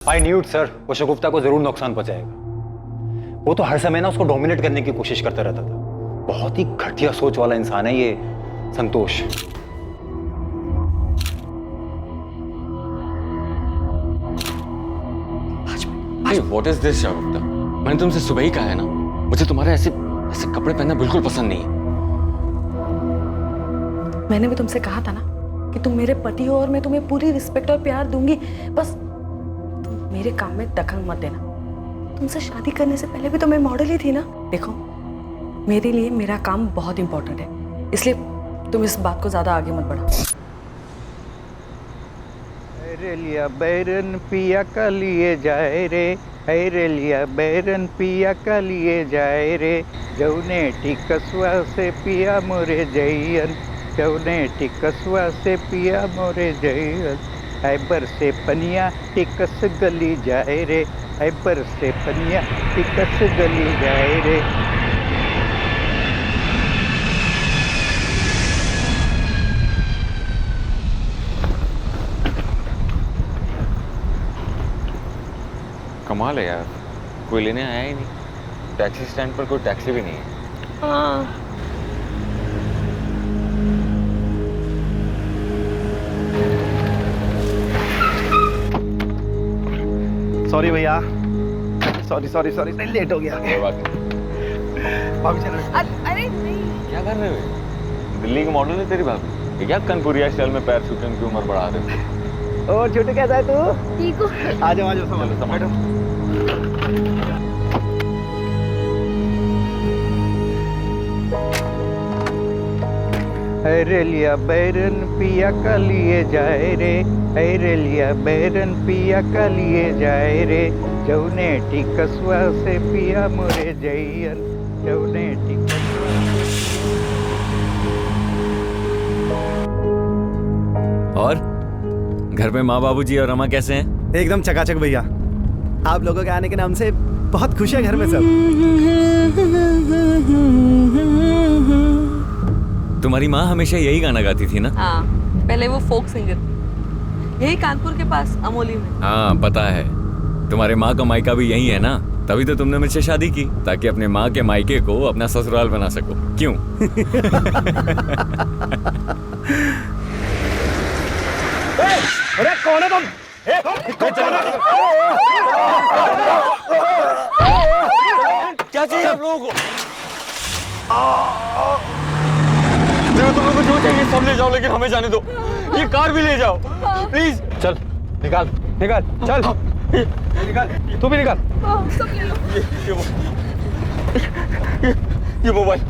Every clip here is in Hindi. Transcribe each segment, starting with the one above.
आई न्यू इट सर, वो शगुफ्ता को जरूर नुकसान पहुंचाएगा। वो तो हर समय ना उसको डोमिनेट करने की कोशिश करता रहता था। बहुत ही घटिया सोच वाला इंसान है ये संतोष। What is this, शागुफ्ता? मैंने तुमसे सुबह ही कहा है ना, मुझे तुम्हारे ऐसे ऐसे कपड़े पहनना बिल्कुल पसंद नहीं है। मैंने भी तुमसे कहा था ना कि तुम मेरे पति हो और मैं तुम्हें पूरी रिस्पेक्ट और प्यार दूंगी, बस तुम मेरे काम में दखल मत देना। तुमसे शादी करने से पहले भी तो मैं मॉडल ही थी ना। देखो, मेरे लिए मेरा काम बहुत इंपॉर्टेंट है, इसलिए तुम इस बात को ज्यादा आगे मत बढ़ाओ। रे लिया बैरन पिया का लिए जाए रे, रे लिया बैरन पिया का लिए जाए रे, जौने टिकसवा से पिया मोरे जैयन, जौने टिकसवा से पिया मोरे जैयन, ऐबर से पनिया टिकस गली जाए रे, ऐबर से पनिया टिकस गली जाए रे। कमाल है यार, कोई लेने आया ही नहीं। टैक्सी स्टैंड पर कोई टैक्सी भी नहीं है। हाँ, सॉरी भैया, सॉरी सॉरी सॉरी, लेट हो गया। कोई बात नहीं। भाभी चलो। अरे नहीं, क्या कर रहे हो? दिल्ली की मॉडल है तेरी भाभी। ये क्या कनपुरिया स्टाइल में पैर छूटने की उम्र बढ़ा रहे हो? और छोटू कैसा है तू? ठीक हो? आ जाओ आ जाओ, चलो, संभालो। रे लिया बैरन पिया का लिए जाए रे, रे लिया बैरन पिया का लिए जाए रे, जौने टिकसवा से पिया मोरे जैयन, जौने टिकसवा। और घर पे माँ बाबूजी और रमा कैसे हैं? एकदम चकाचक भैया। आप लोगों के आने के नाम से बहुत खुश है घर में सब। तुम्हारी माँ हमेशा यही गाना गाती थी ना? हाँ, पहले वो फोक सिंगर, यही कानपुर के पास अमोली में। हाँ पता है, तुम्हारे माँ का मायका भी यही है ना, तभी तो तुमने मुझसे शादी की, ताकि अपने माँ के मायके को अपना ससुराल बना सको। क्यों? अरे कौन है तुम? क्या चाहिए आप लोगों को? देखो, तुम लोगों को जो चाहिए सब ले जाओ, लेकिन हमें जाने दो। ये कार भी ले जाओ प्लीज। चल निकाल निकाल, चल निकाल, तू भी निकाल। ये मोबाइल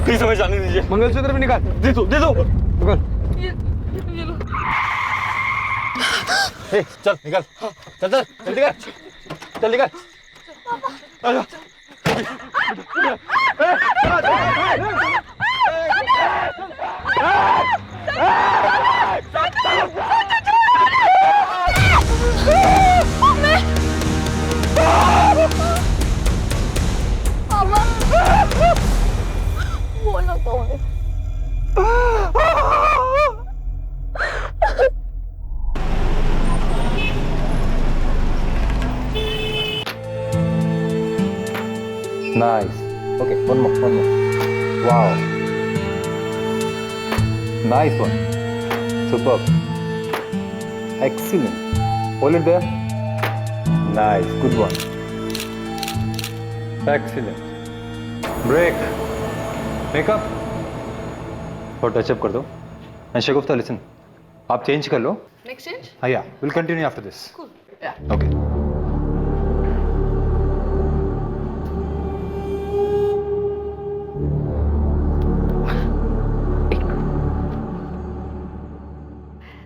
प्लीज हमें जाने दीजिए। मंगलसूत्र भी निकाल, दे दो निकाल। ए, चल निकाल, चल चल चल निकाल, चल निकाल। Nice. Okay, one more. Wow. Nice one. Superb. Excellent. Hold it there. Nice. Good one. Excellent. Break. Make up. और टचअप कर दो. And Shagufta, listen. आप चेंज कर लो. Next change? हाँ, yeah. We'll continue after this. Cool. Yeah. Okay.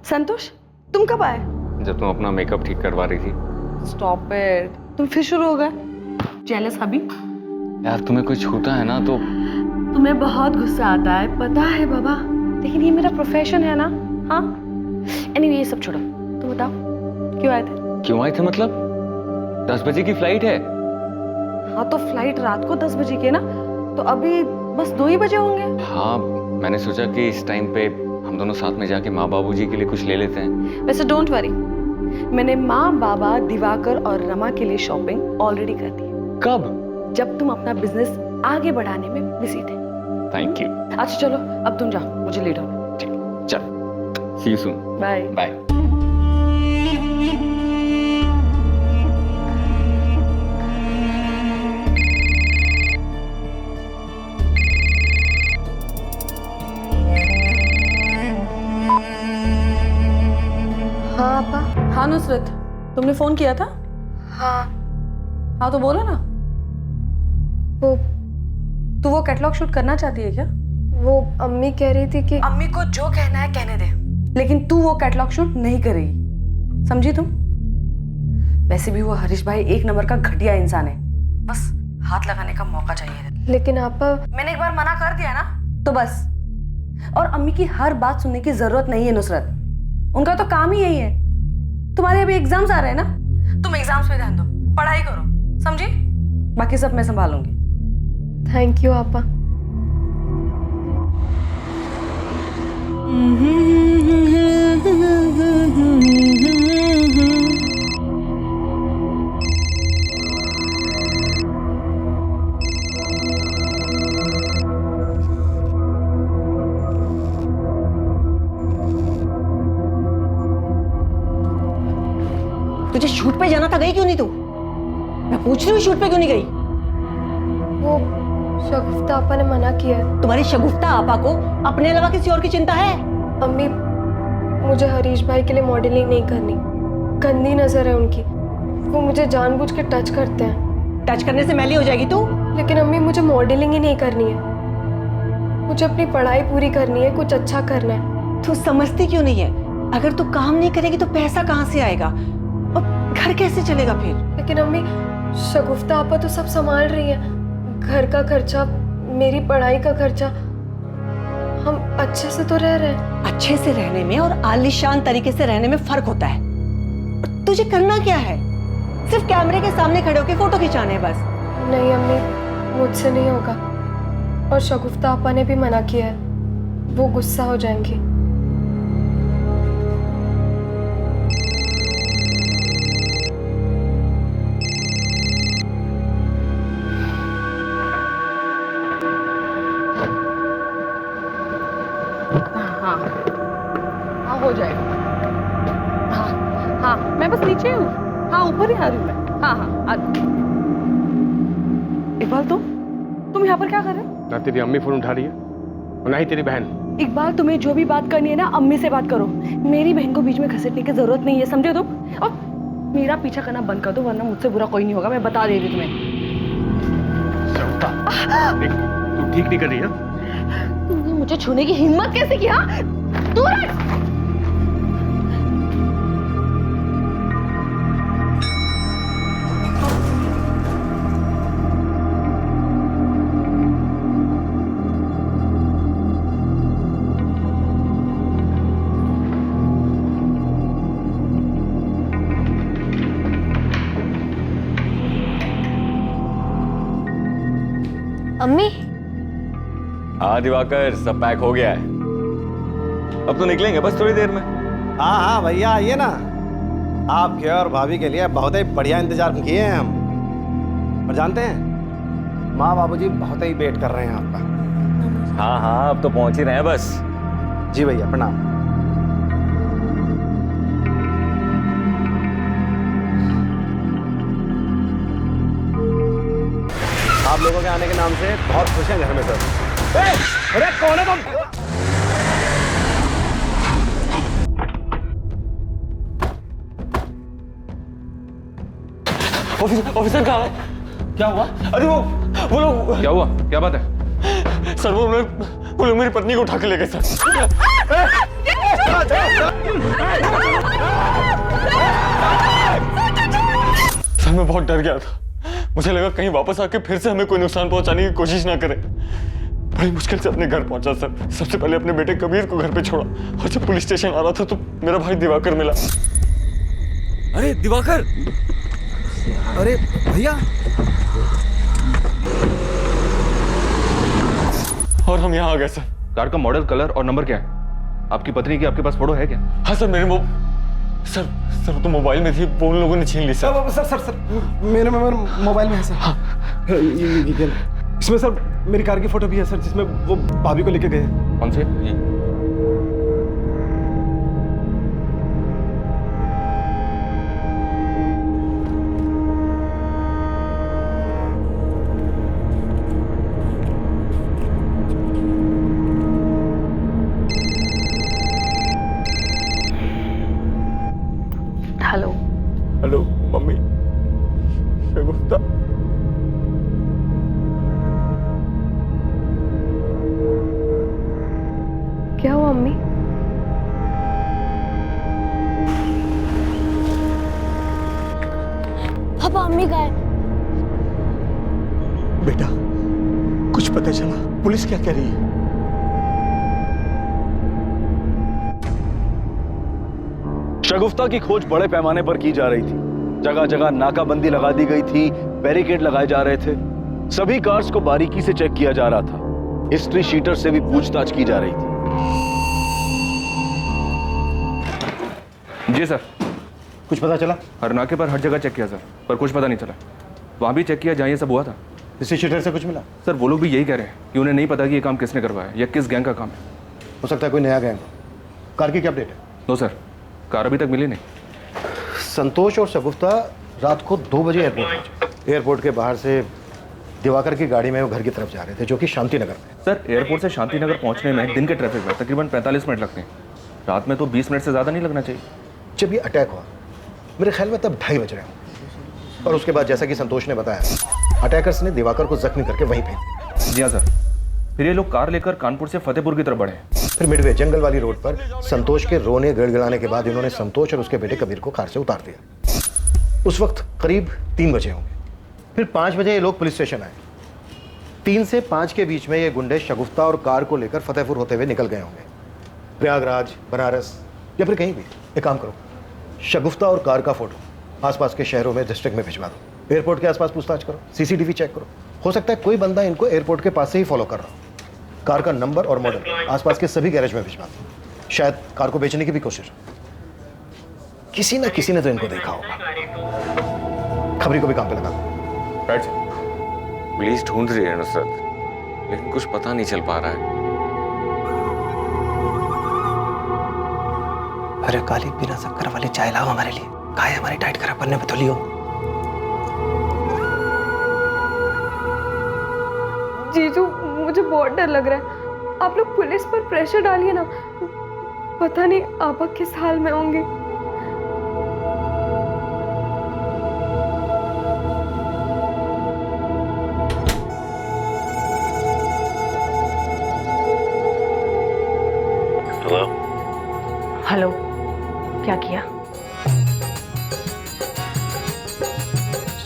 Santosh, तुम कब आए? जब तुम अपना मेकअप ठीक करवा रही थी। स्टॉप इट, तुम फिर शुरू हो गए। जेलस हबी? यार तुम्हें कोई छूता है ना तो तुम्हें बहुत गुस्सा आता है, पता है बाबा, लेकिन ये मेरा प्रोफेशन है ना। हाँ, एनीवे ये सब छोड़ो, तुम बताओ क्यों आए थे? क्यों आए थे मतलब? 10 बजे की फ्लाइट है। हाँ तो फ्लाइट रात को 10 बजे की है ना, तो अभी बस 2 ही बजे होंगे। हाँ, मैंने सोचा कि इस टाइम पे हम दोनों साथ में जाके माँ बाबूजी के लिए कुछ ले लेते हैं। वैसे डोंट वरी, मैंने माँ, बाबा, दिवाकर और रमा के लिए शॉपिंग ऑलरेडी कर दी। कब? जब तुम अपना बिजनेस आगे बढ़ाने में बिजी थे। Thank you. अच्छा चलो अब तुम जाओ, मुझे लेट होना। ठीक, चल, see you soon. Bye bye. हाँ आपा। हाँ नुसरत, तुमने फोन किया था? हाँ तो बोलो ना। तू वो कैटलॉग शूट करना चाहती है क्या? वो अम्मी कह रही थी कि अम्मी को जो कहना है कहने दे, लेकिन तू वो कैटलॉग शूट नहीं करेगी, समझी तुम? वैसे भी वो हरीश भाई एक नंबर का घटिया इंसान है, बस हाथ लगाने का मौका चाहिए। लेकिन आपा मैंने एक बार मना कर दिया ना तो बस। और अम्मी की हर बात सुनने की जरूरत नहीं है नुसरत, उनका तो काम ही यही है। तुम्हारे अभी एग्जाम्स आ रहे हैं ना, तुम एग्जाम्स पे ध्यान दो, पढ़ाई करो, समझी? बाकी सब मैं संभालूंगी। थैंक यू आपा। तुझे शूट पे जाना था, गई क्यों नहीं तू? मैं पूछ रही हूँ शूट पे क्यों नहीं गई? वो शगुफ्ता आपा ने मना किया है। तुम्हारी शगुफ्ता आपा को अपने अलावा किसी और की चिंता है? अम्मी, मुझे हरीश भाई के लिए मॉडलिंग नहीं करनी, गंदी नजर है उनकी, वो मुझे जानबूझ के टच करते हैं। टच करने से मैली हो जाएगी तू। लेकिन अम्मी मुझे मॉडलिंग ही नहीं करनी है, मुझे अपनी पढ़ाई पूरी करनी है, कुछ अच्छा करना है। तू समझती क्यों नहीं है? अगर तू काम नहीं करेगी तो पैसा कहाँ से आएगा और घर कैसे चलेगा फिर? लेकिन अम्मी शगुफ्ता आपा तो सब संभाल रही है, घर का खर्चा, मेरी पढ़ाई का खर्चा, हम अच्छे से तो रह रहे हैं। अच्छे से रहने में और आलीशान तरीके से रहने में फर्क होता है। और तुझे करना क्या है? सिर्फ कैमरे के सामने खड़े होकर फोटो खिंचाने बस। नहीं अम्मी, मुझसे नहीं होगा, और शगुफ्ता आपा ने भी मना किया है, वो गुस्सा हो जाएंगी। हाँ हो जाएगा। हाँ मैं बस नीचे हूँ, हाँ ऊपर ही आ रही हूँ मैं। हाँ इकबाल तुम यहाँ पर क्या कर रहे हो? ना तेरी अम्मी फोन उठा रही है और ना ही तेरी बहन। इकबाल तुम्हें जो भी बात करनी है ना अम्मी से बात करो, मेरी बहन को बीच में घसीटने की जरूरत नहीं है, समझे तुम? और मेरा पीछा करना बंद कर दो वरना मुझसे बुरा कोई नहीं होगा, मैं बता दे रही तुम्हें। तू ठीक नहीं कर रही है? तुमने मुझे छूने की हिम्मत कैसे किया? दूर हट! अम्मी हाँ दिवाकर, सब पैक हो गया है, अब तो निकलेंगे बस थोड़ी देर में। हाँ हाँ भैया आइए ना, आपके और भाभी के लिए बहुत ही बढ़िया इंतजार किए हैं हम। और जानते हैं माँ बाबूजी बहुत ही वेट कर रहे हैं आपका। हाँ हाँ अब तो पहुंच ही रहे हैं बस। जी भैया प्रणाम। आप लोगों के आने के नाम से बहुत खुश हैं घर में सर। अरे कौन है तुम? ऑफिसर कहाँ है? क्या हुआ? अरे वो लोग। क्या हुआ? क्या बात है? सर वो लोग मेरी पत्नी को उठा के ले गए सर। सर मैं बहुत डर गया था, मुझे लगा कहीं वापस आके फिर से हमें कोई नुकसान पहुंचाने की कोशिश ना करे। बड़ी मुश्किल से अपने घर पहुंचा सर। सबसे पहले अपने बेटे कबीर को घर पे छोड़ा और जब पुलिस स्टेशन आ रहा था तो मेरा भाई दिवाकर मिला। अरे दिवाकर! अरे भैया और हम यहाँ आ गए सर। कार का मॉडल, कलर और नंबर क्या है? आपकी पत्नी की आपके पास फोटो है क्या? हाँ सर, मेरे सर सर तो मोबाइल में थी, वो उन लोगों ने छीन ली सर। सर मेरे मोबाइल में है सर। ये इसमें सर मेरी कार की फोटो भी है सर, जिसमें वो भाभी को लेके गए हैं। कौन से? ये हेलो। हेलो मम्मी, शगुफ्ता। क्या हुआ अम्मी? पापा अम्मी का है। बेटा कुछ पता चला? पुलिस क्या कह रही है? शगुफ्ता की खोज बड़े पैमाने पर की जा रही थी। जगह जगह नाकाबंदी लगा दी गई थी, बैरिकेड लगाए जा रहे थे, सभी कार्स को बारीकी से चेक किया जा रहा था, हिस्ट्री शीटर से भी पूछताछ की जा रही थी। जी सर। कुछ पता चला? हर नाके पर हर जगह चेक किया सर, पर कुछ पता नहीं चला। वहाँ भी चेक किया जहाँ ये सब हुआ था। हिस्ट्री शीटर से कुछ मिला? सर वो लोग भी यही कह रहे हैं कि उन्हें नहीं पता कि ये काम किसने करवाया या किस गैंग का काम है। हो सकता है कोई नया गैंग। कार की क्या अपडेट है? नो सर, कार अभी तक मिली नहीं। संतोष और शगुफ्ता रात को 2 बजे एयरपोर्ट पहुंचे। एयरपोर्ट के बाहर से दिवाकर की गाड़ी में वो घर की तरफ जा रहे थे, जो कि शांति नगर में। सर एयरपोर्ट से शांति नगर पहुँचने में दिन के ट्रैफिक में तकरीबन 45 मिनट लगते हैं। रात में तो 20 मिनट से ज़्यादा नहीं लगना चाहिए। जब ये अटैक हुआ मेरे ख्याल में तब 2:30 बज रहे हों। और उसके बाद जैसा कि संतोष ने बताया, अटैकर्स ने दिवाकर को जख्मी करके वहीं फेंक दिया। जी हाँ सर। फिर ये लोग कार लेकर कानपुर से फतेहपुर की तरफ बढ़े। फिर मिडवे जंगल वाली रोड पर संतोष के रोने गड़गड़ाने के बाद इन्होंने संतोष और उसके बेटे कबीर को कार से उतार दिया। उस वक्त करीब 3 बजे होंगे। फिर 5 बजे ये लोग पुलिस स्टेशन आए। 3 से 5 के बीच में ये गुंडे शगुफ्ता और कार को लेकर फतेहपुर होते हुए निकल गए होंगे, प्रयागराज, बनारस या फिर कहीं भी। एक काम करो, शगुफ्ता और कार का फोटो आसपास के शहरों में डिस्ट्रिक्ट में भिजवा दो। एयरपोर्ट के आसपास पूछताछ करो, सीसीटीवी चेक करो। हो सकता है कोई बंदा इनको एयरपोर्ट के पास से ही फॉलो कर रहा हो। कार का नंबर और मॉडल आसपास के सभी गैरेज में भिजवा दो। शायद कार को बेचने की भी कोशिश हो। किसी ना किसी ने तो इनको देखा होगा। खबरी को भी काम पे लगा दो। पुलिस ढूंढ रही है नुसरत, लेकिन कुछ पता नहीं चल पा रहा है। अरे काली बिना शक्कर वाली चाय लाओ हमारे लिए। कहा है हमारी डाइट खराब करने में तो लियो। जीजू मुझे बहुत डर लग रहा है। आप लोग पुलिस पर प्रेशर डालिए ना, पता नहीं आपा किस हाल में होंगे। हेलो। क्या किया?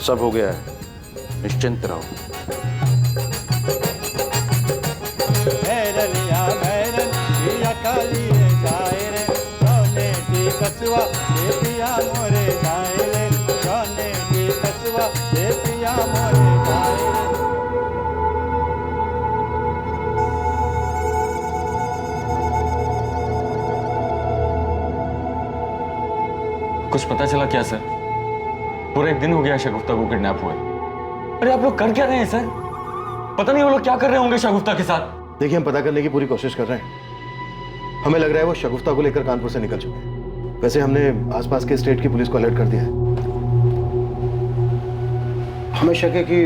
सब हो गया है, निश्चिंत रहो। कुछ पता चला क्या सर? पूरा 1 दिन हो गया शगुफ्ता को किडनैप हुए। अरे आप लोग कर क्या रहे हैं सर? पता नहीं वो लोग क्या कर रहे होंगे शगुफ्ता के साथ। देखिए, हम पता करने की पूरी कोशिश कर रहे हैं। हमें लग रहा है वो शगुफ्ता को लेकर कानपुर से निकल चुके हैं। वैसे हमने आसपास के स्टेट की पुलिस को अलर्ट कर दिया है। हमें शक है कि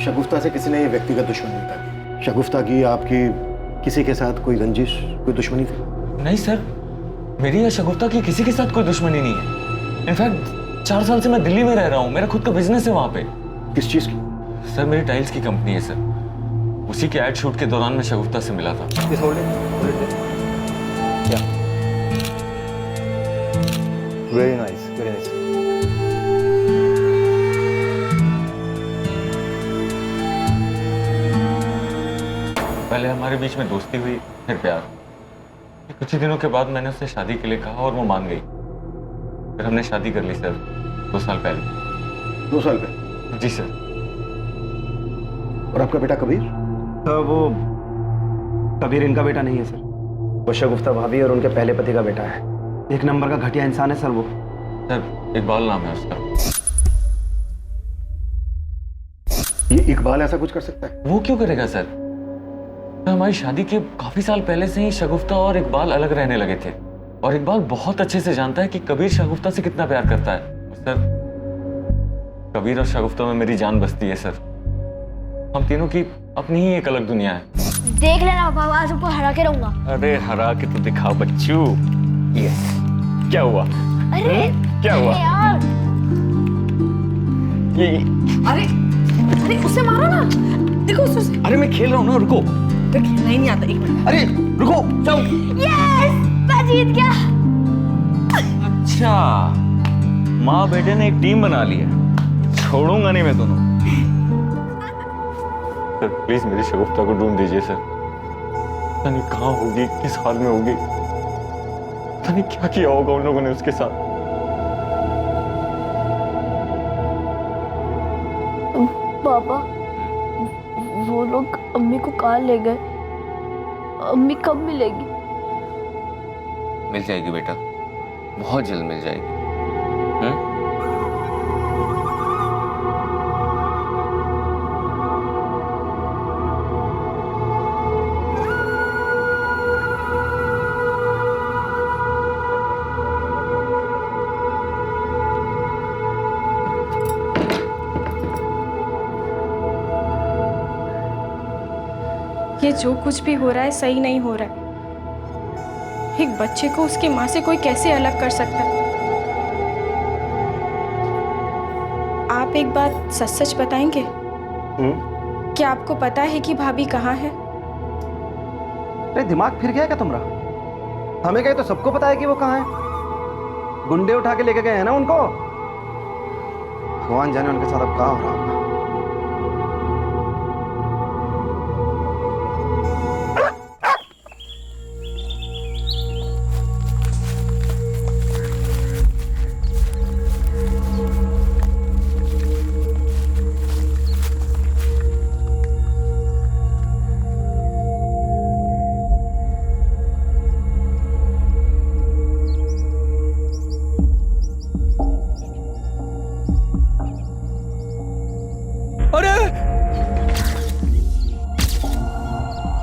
शगुफ्ता से किसी ने ये व्यक्तिगत दुश्मनी निकाली। शगुफ्ता की, आपकी किसी के साथ कोई रंजिश, कोई दुश्मनी थी? नहीं सर, मेरी या शगुफ्ता की किसी के साथ कोई दुश्मनी नहीं है। इनफैक्ट 4 साल से मैं दिल्ली में रह रहा हूँ। मेरा खुद का बिजनेस है वहाँ पे। किस चीज की? सर मेरी टाइल्स की कंपनी है सर। उसी के एड शूट के दौरान मैं शगुफ्ता से मिला था। Very nice, very nice. पहले हमारे बीच में दोस्ती हुई, फिर प्यार। कुछ ही दिनों के बाद मैंने उससे शादी के लिए कहा और वो मान गई। फिर हमने शादी कर ली सर 2 साल पहले। 2 साल पहले? जी सर। और आपका बेटा कबीर? वो कबीर इनका बेटा नहीं है सर। वो शगुफ्ता भाभी और उनके पहले पति का बेटा है। 1 नंबर का घटिया इंसान है सर वो। सर इकबाल नाम है उसका। ये इकबाल ऐसा कुछ कर सकता है? वो क्यों करेगा सर? हमारी शादी के काफी साल पहले से ही शगुफ्ता और इकबाल अलग रहने लगे थे और इकबाल बहुत अच्छे से जानता है कि कबीर शगुफ्ता से कितना प्यार करता है। सर कबीर और शगुफ्ता में मेरी जान बसती है सर। हम तीनों की अपनी ही एक अलग दुनिया है। देख लेना बाबा, आज तुमको हरा के रहूंगा। अरे हरा के तो दिखा बच्चू। यस। क्या हुआ? अरे क्या हुआ? अरे यार, ये अरे अरे उसे मारो ना, देखो उसे। अरे मैं खेल रहा हूँ ना, रुको। तो खेलना ही नहीं आता, एक मिनट। अरे रुको, जाओ। यस, मैं जीत गया। अच्छा, माँ बेटे ने एक टीम बना ली है। छोड़ूंगा नहीं मैं दोनों। सर प्लीज मेरी शगुफ्ता को ढूंढ दीजिए सर। पता नहीं कहाँ होगी, किस हाल में होगी, पता नहीं क्या किया होगा उन लोगों ने उसके साथ। पापा, वो लोग अम्मी को कहाँ ले गए? अम्मी कब मिलेगी? मिल जाएगी बेटा, बहुत जल्द मिल जाएगी। हम्म? ये जो कुछ भी हो रहा है सही नहीं हो रहा है। एक बच्चे को उसकी माँ से कोई कैसे अलग कर सकता है? आप एक बात सच सच बताएंगे? क्या आपको पता है कि भाभी कहाँ है? अरे दिमाग फिर गया क्या तुम्हारा? हमें कहे तो सबको पता है कि वो कहाँ है। गुंडे उठा के लेके गए हैं ना उनको। भगवान जाने उनके साथ अब क्या हो रहा होगा।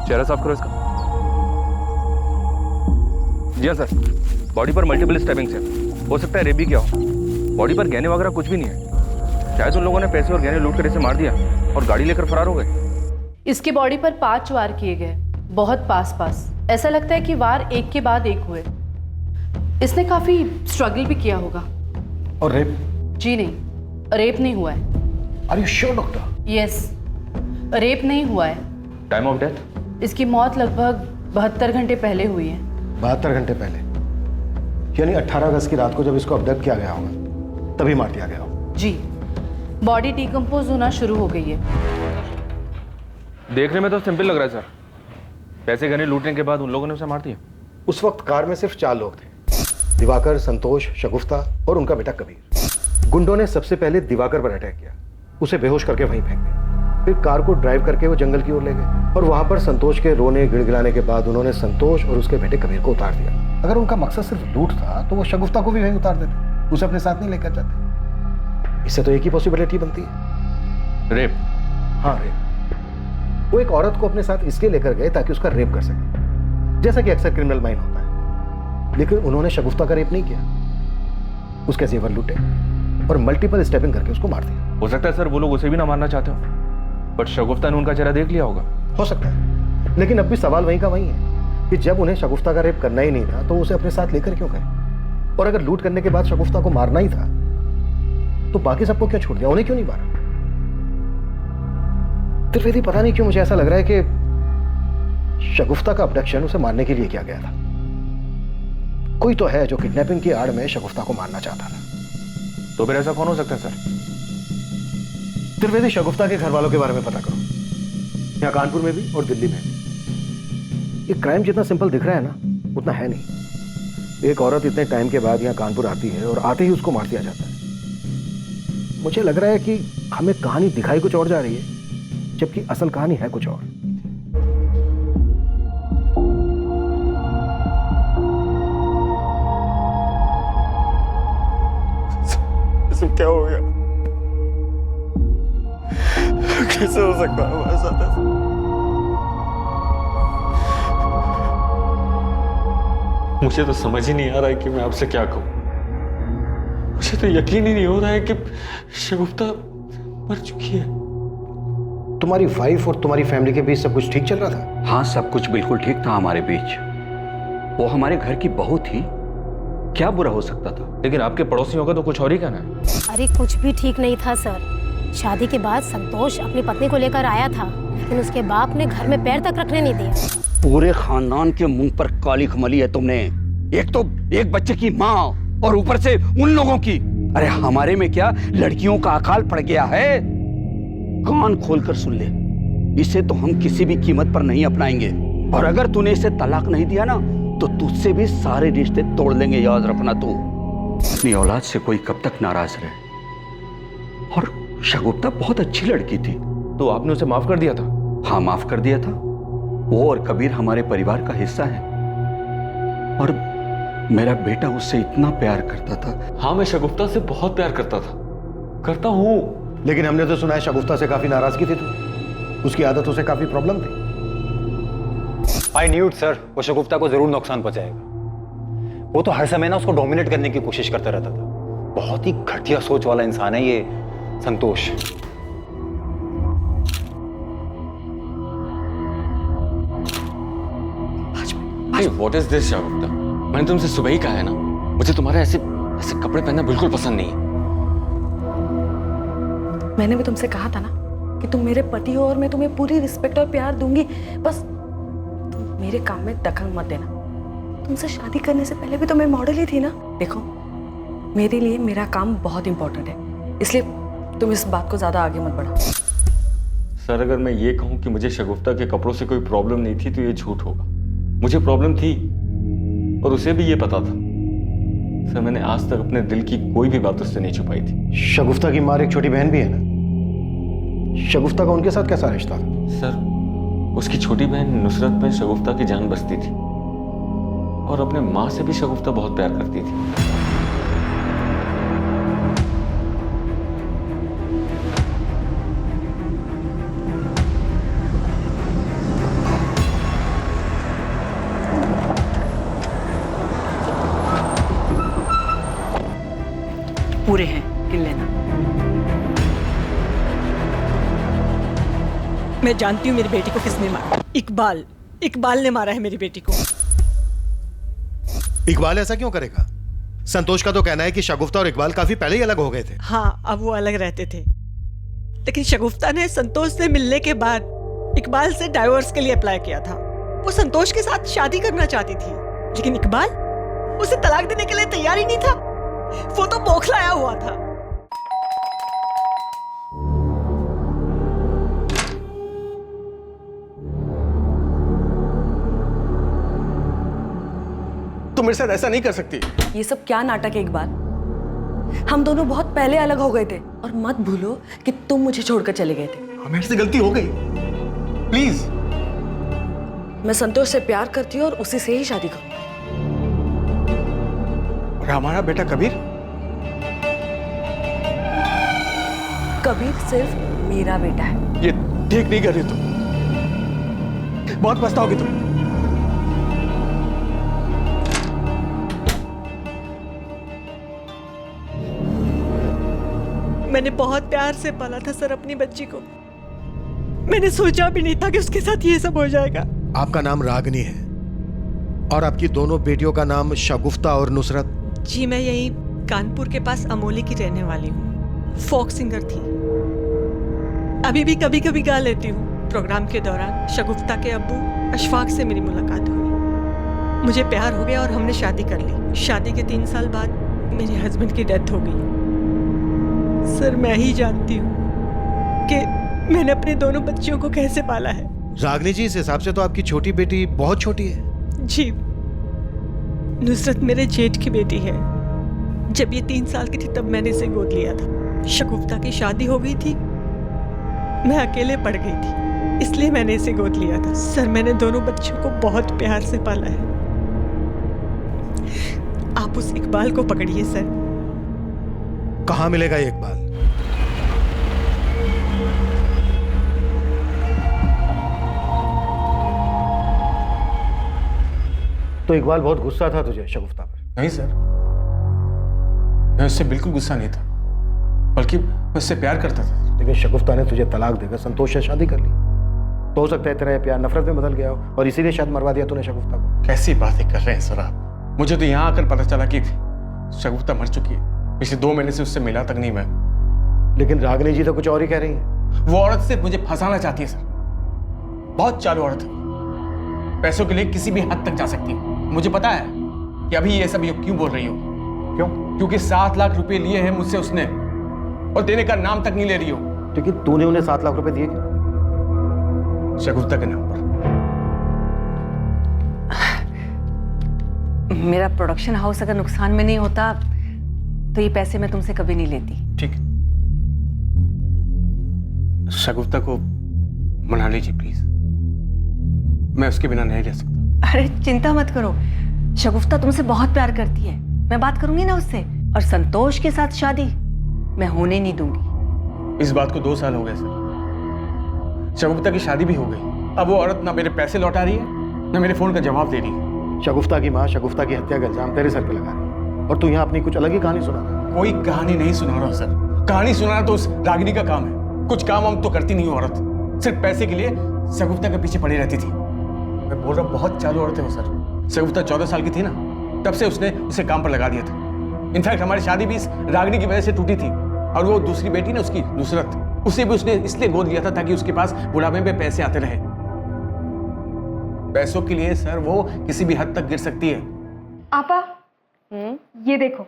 चेहरा साफ करो इसका। जी हाँ सर, बॉडी पर मल्टीपल स्टैबिंग्स है। हो सकता है रेप भी किया हो। बॉडी पर गहने वगैरह कुछ भी नहीं है। शायद उन लोगों ने पैसे और गहने लूट कर इसे मार दिया और गाड़ी लेकर फरार हो गए। इसकी बॉडी पर 5 वार किए गए, बहुत पास। ऐसा लगता है कि वार एक के बाद एक हुए। इसने काफी स्ट्रगल भी किया होगा। और रेप? जी नहीं, रेप नहीं हुआ है। Are you sure doctor? Yes, rape नहीं हुआ है। Time of death? इसकी मौत लगभग 72 घंटे पहले हुई है। 72 घंटे पहले? यानी 18 अगस्त की रात को जब इसको अबडक्ट किया गया होगा तभी मार दिया गया होगा। जी, बॉडी डिकम्पोज होना शुरू हो गई है। देखने में तो सिंपल लग रहा है सर। पैसे गहने लूटने के बाद उन लोगों ने उसे मार दिया। उस वक्त कार में सिर्फ 4 लोग थे, दिवाकर, संतोष, शगुफ्ता और उनका बेटा कबीर। गुंडों ने सबसे पहले दिवाकर पर अटैक किया, उसे बेहोश करके वहीं फेंक दिया। फिर कार को ड्राइव करके वो जंगल की ओर ले गए और वहां पर संतोष के रोने गिड़गिड़ाने के बाद उन्होंने संतोष और उसके बेटे कबीर को उतार दिया। अगर उनका मकसद सिर्फ लूट था तो वो शगुफ्ता को भी वहीं उतार देते, उसे अपने साथ नहीं लेकर जाते। इससे तो एक ही पॉसिबिलिटी बनती है, रेप। हाँ रेप। वो एक औरत को अपने साथ इसलिए लेकर गए ताकि उसका रेप कर सके, जैसा कि अक्सर क्रिमिनल माइंड होता है। लेकिन उन्होंने शगुफ्ता का रेप नहीं किया, उसके जेवर लूटे और मल्टीपल स्टेपिंग करके उसको मार दिया। हो सकता है सर वो लोग उसे भी ना मारना चाहते हो, बट शगुफ्ता ने उनका चेहरा देख लिया होगा। हो सकता है, लेकिन अब भी सवाल वहीं का वहीं है कि जब उन्हें शगुफ्ता का रेप करना ही नहीं था तो उसे अपने साथ लेकर क्यों गए? और अगर लूट करने के बाद शगुफ्ता को मारना ही था तो बाकी सबको क्यों छोड़ दिया, उन्हें क्यों नहीं मारा? त्रिवेदी, पता नहीं क्यों मुझे ऐसा लग रहा है कि शगुफ्ता का अबडक्शन उसे मारने के लिए किया गया था। कोई तो है जो किडनैपिंग की आड़ में शगुफ्ता को मारना चाहता था। तो फिर ऐसा कौन हो सकता है सर? त्रिवेदी, शगुफ्ता के घर वालों के बारे में पता करो, यहाँ कानपुर में भी और दिल्ली में भी। ये क्राइम जितना सिंपल दिख रहा है ना, उतना है नहीं। एक औरत इतने टाइम के बाद यहाँ कानपुर आती है और आते ही उसको मार दिया जाता है। मुझे लग रहा है कि हमें कहानी दिखाई कुछ और जा रही है, जबकि असल कहानी है कुछ और। क्या हो गया? कैसे हो सकता है हमारे साथ ऐसा? मुझे तो समझ ही नहीं आ रहा है कि मैं आपसे क्या कहूं। मुझे तो यकीन ही नहीं हो रहा है कि शगुफ्ता मर चुकी है। तुम्हारी वाइफ और तुम्हारी फैमिली के बीच सब कुछ ठीक चल रहा था? हाँ, सब कुछ बिल्कुल ठीक था हमारे बीच। वो हमारे घर की बहू थी, क्या बुरा हो सकता था? लेकिन आपके पड़ोसियों का तो कुछ और ही कहना है। अरे कुछ भी ठीक नहीं था सर। शादी के बाद संतोष अपनी पत्नी को लेकर आया था, लेकिन उसके बाप ने घर में पैर तक रखने नहीं दिया। पूरे खानदान के मुंह पर काली खमली है तुमने। एक तो एक बच्चे की माँ और ऊपर से उन लोगों की। अरे हमारे में क्या लड़कियों का अकाल पड़ गया है? कान खोलकर सुन ले, इसे तो हम किसी भी कीमत पर नहीं अपनाएंगे। और अगर तूने इसे तलाक नहीं दिया ना तो तुझसे भी सारे रिश्ते तोड़ लेंगे, याद रखना। तू अपनी औलाद से कोई कब तक नाराज रहे। और शगुफ्ता बहुत अच्छी लड़की थी। तो आपने उसे माफ कर दिया था? हाँ, माफ कर दिया था। वो और कबीर हमारे परिवार का हिस्सा है और मेरा बेटा उससे इतना प्यार करता था। हाँ, मैं शगुफ्ता से बहुत प्यार करता था, करता हूँ। लेकिन हमने तो सुना है शगुफ्ता से काफी नाराजगी थी तुम, उसकी आदतों से काफी प्रॉब्लम थी। आई न्यू इट सर, वो शगुफ्ता को जरूर नुकसान पहुंचाएगा। वो तो हर समय ना उसको डोमिनेट करने की कोशिश करता रहता था। बहुत ही घटिया सोच वाला इंसान है ये संतोष। व्हाट इज दिस शगुफ्ता? मैंने तुमसे सुबह ही कहा है ना, मुझे तुम्हारे ऐसे ऐसे कपड़े पहनना बिल्कुल पसंद नहीं है। मैंने भी तुमसे कहा था ना कि तुम मेरे पति हो और मैं तुम्हें पूरी रिस्पेक्ट और प्यार दूंगी, बस तुम मेरे काम में दखल मत देना। तुमसे शादी करने से पहले भी तो मैं मॉडल ही थी ना। देखो, मेरे लिए मेरा काम बहुत इंपॉर्टेंट है, इसलिए तुम इस बात को ज्यादा आगे मत बढ़ाओ। सर, अगर मैं ये कहूं कि मुझे शगुफ्ता के कपड़ों से कोई प्रॉब्लम नहीं थी तो ये झूठ होगा। मुझे प्रॉब्लम थी और उसे भी ये पता था। सर, मैंने आज तक अपने दिल की कोई भी बात उससे नहीं छुपाई थी। शगुफ्ता की माँ एक छोटी बहन भी है ना, शगुफ्ता का उनके साथ कैसा रिश्ता था? सर, उसकी छोटी बहन नुसरत में शगुफ्ता की जान बसती थी और अपने माँ से भी शगुफ्ता बहुत प्यार करती थी। पूरे हैं, गिन लेना। मैं जानती हूँ मेरी बेटी को किसने मारा। इकबाल ने मारा है मेरी बेटी को। इकबाल ऐसा क्यों करेगा? संतोष का तो कहना है कि शगुफ्ता और इकबाल काफी पहले ही अलग हो गए थे। हाँ, अब वो अलग रहते थे, लेकिन शगुफ्ता ने संतोष से मिलने के बाद इकबाल से डाइवोर्स के लिए अप्लाई किया था। वो संतोष के साथ शादी करना चाहती थी, लेकिन इकबाल उसे तलाक देने के लिए तैयार ही नहीं था। वो तो बौखलाया हुआ था। तुम मेरे साथ ऐसा नहीं कर सकती। ये सब क्या नाटक है इकबाल? हम दोनों बहुत पहले अलग हो गए थे और मत भूलो कि तुम मुझे छोड़कर चले गए थे। मेरे से गलती हो गई, प्लीज। मैं संतोष से प्यार करती हूँ और उसी से ही शादी करूँ। और हमारा बेटा कबीर? कबीर सिर्फ मेरा बेटा है। ये ठीक नहीं कर रही तुम, बहुत पछताओगी तुम। मैंने बहुत प्यार से पाला था सर अपनी बच्ची को। मैंने सोचा भी नहीं था कि उसके साथ ये सब हो जाएगा। आपका नाम रागनी है और आपकी दोनों बेटियों का नाम शगुफ्ता और नुसरत। जी, मैं यही कानपुर के पास अमोली की रहने वाली हूँ। फोक सिंगर थी, अभी भी कभी कभी गा लेती हूँ। प्रोग्राम के दौरान शगुफ्ता के अब्बू अशफाक से मेरी मुलाकात हुई। मुझे प्यार हो गया और हमने शादी कर ली। शादी के 3 साल बाद मेरे हस्बैंड की डेथ हो गई। सर, मैं ही जानती हूँ कि मैंने अपने दोनों बच्चियों को कैसे पाला है। रागनी जी, इस हिसाब से तो आपकी छोटी बेटी बहुत छोटी है। जी, नुसरत मेरे जेठ की बेटी है। जब ये 3 साल की थी तब मैंने इसे गोद लिया था। शगुफ्ता की शादी हो गई थी, मैं अकेले पड़ गई थी, इसलिए मैंने इसे गोद लिया था। सर, मैंने दोनों बच्चों को बहुत प्यार से पाला है। आप उस इकबाल को पकड़िए सर, कहाँ मिलेगा ये इकबाल? तो इकबाल बहुत गुस्सा था तुझे शगुफ्ता पर? नहीं सर, मैं उससे बिल्कुल गुस्सा नहीं था, बल्कि मैं उससे प्यार करता था। लेकिन शगुफ्ता ने तुझे तलाक देकर संतोष से शादी कर ली, तो हो सकता है तेरा ये प्यार नफरत में बदल गया हो और इसीलिए शायद मरवा दिया तूने शगुफ्ता को। कैसी बातें कर रहे हैं सर आप? मुझे तो यहाँ आकर पता चला कि शगुफ्ता मर चुकी है। पिछले 2 महीने से उससे मिला तक नहीं मैं। लेकिन रागिनी जी तो कुछ और ही कह रही है। वो औरत सिर्फ मुझे फंसाना चाहती है सर, बहुत चालू औरत है, पैसों के लिए किसी भी हद तक जा सकती है। मुझे पता है कि अभी ये सब क्यों बोल रही हो। क्यों? क्योंकि 7 लाख रुपए लिए हैं मुझसे उसने, और देने का नाम तक नहीं ले रही हो। लेकिन तूने उन्हें 7 लाख रुपए दिए क्यों? शगुफ्ता के नाम पर। मेरा प्रोडक्शन हाउस अगर नुकसान में नहीं होता तो ये पैसे मैं तुमसे कभी नहीं लेती। ठीक, शगुफ्ता को मना लीजिए प्लीज, मैं उसके बिना नहीं रह सकता। अरे चिंता मत करो, शगुफ्ता तुमसे बहुत प्यार करती है, मैं बात करूंगी ना उससे। और संतोष के साथ शादी मैं होने नहीं दूंगी। इस बात को 2 साल हो गए सर, शगुफ्ता की शादी भी हो गई, अब वो औरत ना मेरे पैसे लौटा रही है ना मेरे फोन का जवाब दे रही है। शगुफ्ता की माँ शगुफ्ता की हत्या का इल्जाम तेरे सर पे लगा रही है और तू यहाँ अपनी कुछ अलग ही कहानी सुना रहा है। कोई कहानी नहीं सुना रहा सर, कहानी सुनाना तो उस रागिनी का काम है। कुछ काम हम तो करती नहीं औरत, सिर्फ पैसे के लिए शगुफ्ता के पीछे पड़ी रहती थी। मैं बोल रहा हूँ बहुत चालू औरत है वो सर। शगुफ्ता 14 साल की थी ना, तब से उसने उसे काम पर लगा दिया था। इनफैक्ट हमारी शादी भी इस रागिनी की वजह से टूटी थी। और वो दूसरी बेटी ना उसकी, नुसरत, उसे भी उसने इसलिए गोद लिया था ताकि उसके पास बुढ़ापे में पैसे आते रहे। पैसों के लिए सर वो किसी भी हद तक गिर सकती है। आपा, ये देखो।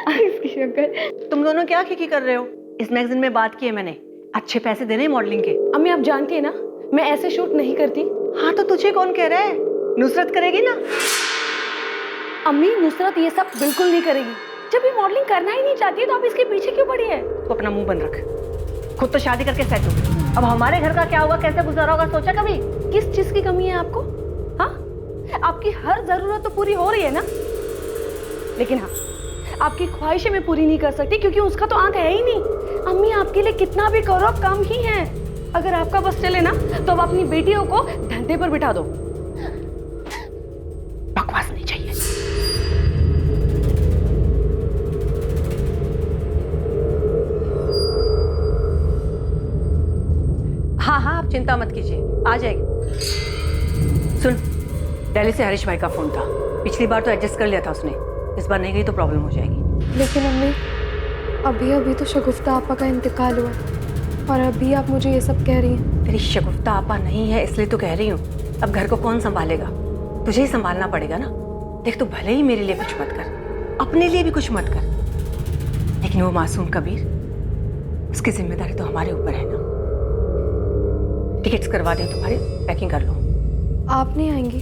इसकी शक्ल। तुम दोनों क्या खिकी कर रहे हो? इस मैगजीन में बात की है मैंने, अच्छे पैसे देने मॉडलिंग के। अम्मी आप जानती है ना मैं ऐसे शूट नहीं करती। हाँ तो तुझे कौन कह रहा है? नुसरत करेगी ना। अम्मी नुसरत ये सब बिल्कुल नहीं करेगी। जब ये मॉडलिंग करना ही नहीं चाहती है तो आप इसके पीछे क्यों पड़ी है? तो अपना मुंह बंद रख। खुद तो शादी करके सेट हो गई, अब हमारे घर का क्या होगा, कैसे गुजारा होगा, सोचा कभी? किस चीज की कमी है आपको? हाँ, आपकी हर जरूरत तो पूरी हो रही है ना। लेकिन हाँ, आपकी ख्वाहिशें मैं पूरी नहीं कर सकती क्योंकि उसका तो आंख है ही नहीं। अम्मी आपके लिए कितना भी करो कम ही है। अगर आपका बस चले ना तो अब अपनी बेटियों को धंधे पर बिठा दो। बकवास नहीं चाहिए। हाँ हाँ, आप चिंता मत कीजिए, आ जाएगी। सुन, दिल्ली से हरीश भाई का फोन था, पिछली बार तो एडजस्ट कर लिया था उसने, इस बार नहीं गई तो प्रॉब्लम हो जाएगी। लेकिन अम्मी, अभी अभी तो शगुफ्ता आपा का इंतकाल हुआ और अभी आप मुझे ये सब कह रही हैं। तेरी शगुफ्ता आपा नहीं है इसलिए तो कह रही हूँ। अब घर को कौन संभालेगा? तुझे ही संभालना पड़ेगा ना। देख, तू भले ही मेरे लिए कुछ मत कर, अपने लिए भी कुछ मत कर, लेकिन वो मासूम कबीर, उसकी जिम्मेदारी तो हमारे ऊपर है ना। टिकट्स करवा दे तुम्हारे, पैकिंग कर लो। आप नहीं आएंगी?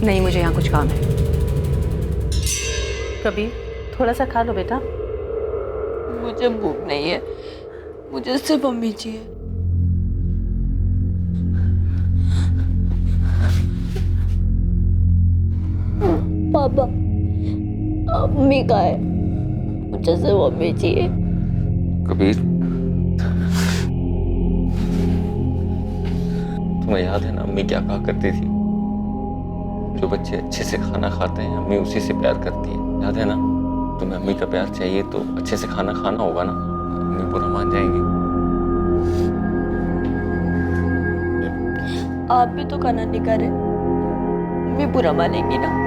नहीं, मुझे यहाँ कुछ काम है। कबीर, थोड़ा सा खा लो बेटा। मुझे भूख नहीं है, मुझे सिर्फ अम्मी चाहिए। पापा, अम्मी कहाँ है? मुझे सिर्फ अम्मी चाहिए। कबीर, तुम्हें याद है ना अम्मी क्या कहा करती थी? जो बच्चे अच्छे से खाना खाते हैं अम्मी उसी से प्यार करती है, याद है ना? तुम्हें अम्मी का प्यार चाहिए तो अच्छे से खाना खाना होगा ना, अम्मी बुरा मान जाएंगी। आप भी तो खाना नहीं खा रहे, अम्मी बुरा मानेंगी ना।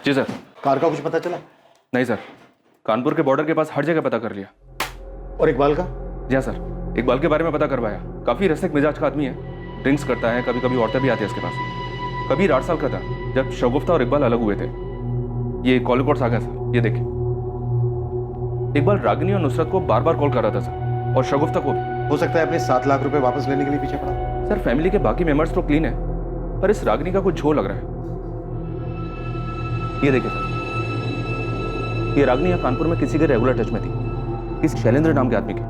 जी सर। कार का कुछ पता चला? नहीं सर, कानपुर के बॉर्डर के पास हर जगह पता कर लिया। और इकबाल का? जी हाँ सर, इकबाल के बारे में पता करवाया। काफी रसिक मिजाज का आदमी है, ड्रिंक्स करता है, कभी कभी औरतें भी आती है उसके पास। कभी 8 साल का था जब शगुफ्ता और इकबाल अलग हुए थे। ये कॉल रिकॉर्ड्स आ गए सर, ये देखिए। इकबाल रागिनी और नुसरत को बार बार कॉल कर रहा था सर, और शगुफ्ता को भी। हो सकता है अपने 7 लाख रुपए वापस लेने के लिए पीछे पड़ा। सर फैमिली के बाकी मेंबर्स तो क्लीन है, पर इस रागिनी का कुछ झोल लग रहा है। ये देखिए सर, ये रागिनी यहाँ कानपुर में किसी के रेगुलर टच में थी, किसी शैलेंद्र नाम के आदमी की।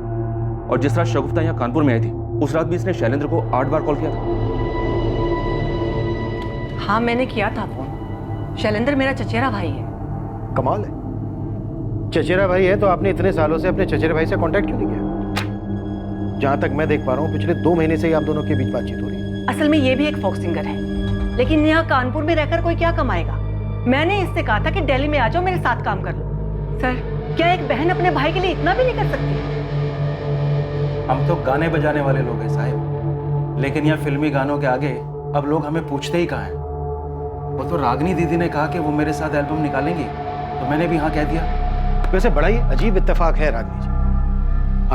और जिस रात शगुफ्ता यहाँ कानपुर में आई थी उस रात भी इसने शैलेंद्र को 8 बार कॉल किया था। हाँ मैंने किया था फोन। शैलेंद्र मेरा चचेरा भाई है। कमाल है, चचेरा भाई है तो आपने इतने सालों से अपने चचेरे भाई से कांटेक्ट क्यों नहीं किया? जहां तक मैं देख पा रहा हूँ पिछले 2 महीने से ही आप दोनों के बीच बातचीत हो रही है। असल में ये भी एक फोक सिंगर है, लेकिन यहाँ कानपुर में रहकर कोई क्या कमाएगा। मैंने इससे कहा था कि दिल्ली में आ जाओ, मेरे साथ काम कर लो। सर, क्या एक बहन अपने भाई के लिए इतना भी नहीं कर सकती? हम तो गाने बजाने वाले लोग हैं साहिब, लेकिन यहाँ फिल्मी गानों के आगे अब लोग हमें पूछते ही कहाँ हैं। वो तो रागनी दीदी ने कहा कि वो मेरे साथ एल्बम निकालेंगी, तो मैंने भी हाँ कह दिया। वैसे बड़ा ही अजीब इत्तेफाक है रागनी जी,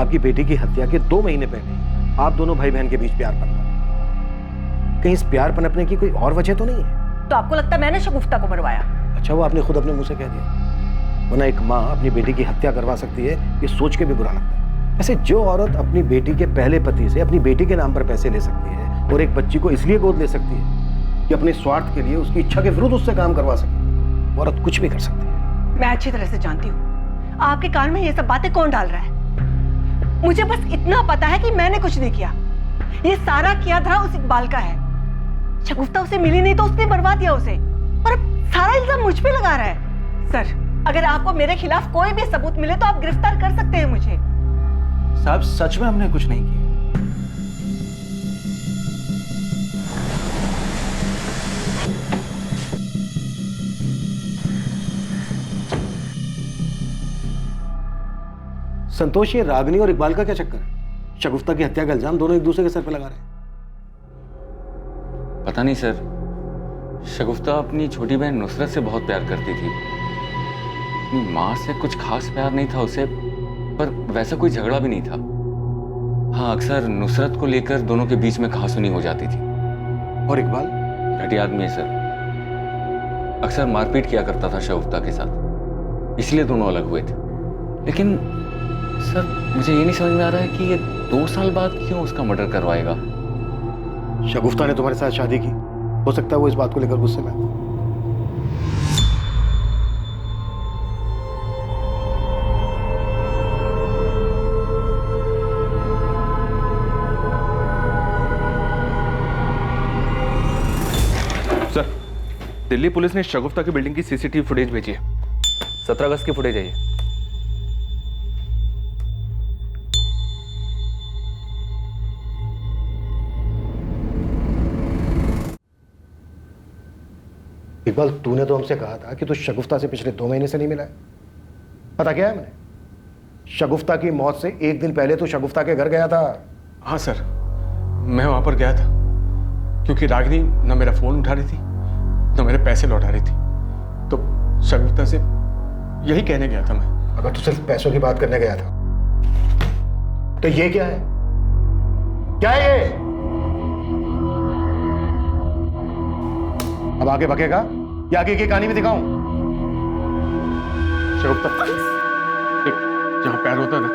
आपकी बेटी की हत्या के 2 महीने पहले आप दोनों भाई बहन के बीच प्यार पनपा। कहीं इस प्यार पनपने की कोई और वजह तो नहीं है? तो आपको लगता है मैंने शगुफ्ता को मरवाया? अच्छा, वो आपने खुद अपने मुंह से कह दिया। वरना एक माँ अपनी बेटी की हत्या करवा सकती है, ये सोच के भी बुरा लगता है। ऐसे जो औरत अपनी बेटी के पहले पति से अपनी बेटी के नाम पर पैसे ले सकती है और एक बच्ची को इसलिए गोद ले सकती है कि अपने स्वार्थ के लिए उसकी इच्छा के विरुद्ध उससे काम करवा सके, वो औरत कुछ भी कर सकती है। मैं अच्छी तरह से जानती हूँ आपके कान में ये सब बातें कौन डाल रहा है। मुझे बस इतना पता है कि मैंने कुछ नहीं किया, ये सारा किया धरा उस इकबाल का है। शगुफ्ता उसे मिली नहीं तो उसने बर्बाद दिया उसे, और अब सारा इल्जाम मुझ पे लगा रहा है। सर, अगर आपको मेरे खिलाफ कोई भी सबूत मिले तो आप गिरफ्तार कर सकते हैं मुझे। साहब, सच में हमने कुछ नहीं किया। संतोष, ये रागनी और इकबाल का क्या चक्कर है? शगुफ्ता की हत्या का इल्जाम दोनों एक दूसरे के सर पे लगा रहे हैं। पता नहीं सर, शगुफ्ता अपनी छोटी बहन नुसरत से बहुत प्यार करती थी। अपनी माँ से कुछ खास प्यार नहीं था उसे, पर वैसा कोई झगड़ा भी नहीं था। हाँ, अक्सर नुसरत को लेकर दोनों के बीच में कहासुनी हो जाती थी। और इकबाल? घटिया आदमी है सर, अक्सर मारपीट किया करता था शगुफ्ता के साथ, इसलिए दोनों अलग हुए थे। लेकिन सर, मुझे ये नहीं समझ में आ रहा है कि ये 2 साल बाद क्यों उसका मर्डर करवाएगा। शगुफ्ता ने तुम्हारे साथ शादी की, हो सकता है वो इस बात को लेकर गुस्से में। सर, दिल्ली पुलिस ने शगुफ्ता की बिल्डिंग की सीसीटीवी फुटेज भेजी है। 17 अगस्त की फुटेज है ये। इकबाल, तूने तो हमसे कहा था कि तू शगुफ्ता से पिछले 2 महीने से नहीं मिला है। पता क्या है मैंने? शगुफ्ता की मौत से 1 दिन पहले तू शगुफ्ता के घर गया था। हाँ सर, मैं वहां पर गया था क्योंकि रागिनी ना मेरा फोन उठा रही थी ना मेरे पैसे लौटा रही थी, तो शगुफ्ता से यही कहने गया था मैं। अगर तू सिर्फ पैसों की बात करने गया था तो ये क्या है? क्या है ये? अब आगे भगेगा या आगे की कहानी भी दिखाऊं? शगुफ्ता, देख, जहां प्यार होता ना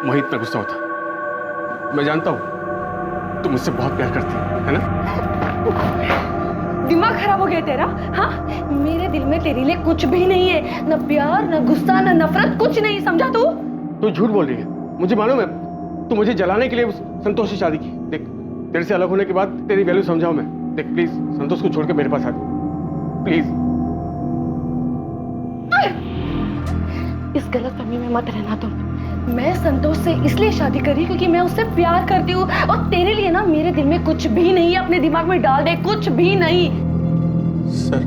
वहीं इतना गुस्सा होता। मैं जानता हूं तुम मुझसे बहुत प्यार करती है ना? दिमाग खराब हो गया तेरा? हाँ, मेरे दिल में तेरे लिए कुछ भी नहीं है, न प्यार न गुस्सा न नफरत, कुछ नहीं, समझा तू? तू झूठ बोल रही है, मुझे मालूम है। तू मुझे जलाने के लिए उस संतोष से शादी की। देख, तेरे से अलग होने के बाद तेरी वैल्यू समझाऊं मैं। देख प्लीज, संतोष को छोड़ के मेरे पास आ प्लीज। इस गलतफहमी में मत रहना तुम। मैं संतोष से इसलिए शादी करी क्योंकि मैं उससे प्यार करती हूँ, और तेरे लिए ना मेरे दिल में कुछ भी नहीं है। अपने दिमाग में डाल दे, कुछ भी नहीं। सर,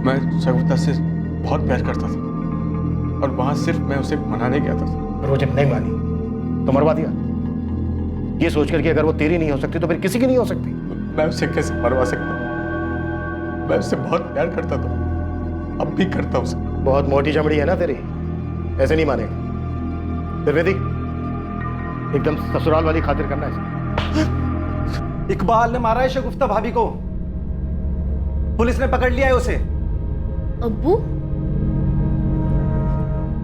मैं शगुफ्ता से बहुत प्यार करता था और वहां सिर्फ मैं उसे मनाने गया था। और वो जब नहीं मानी तो मरवा दिया, ये सोचकर कि अगर वो तेरी नहीं हो सकती तो फिर किसी की नहीं हो सकती। मैं उसे कैसे मरवा सकता? मैं उससे बहुत प्यार करता था, अब भी करता उसे। बहुत मोटी चमड़ी है ना तेरी, ऐसे नहीं मानेगा। त्रिवेदी, एकदम ससुराल वाली खातिर करना है। इकबाल ने मारा है शगुफ्ता भाभी को, पुलिस ने पकड़ लिया है उसे। अब्बू?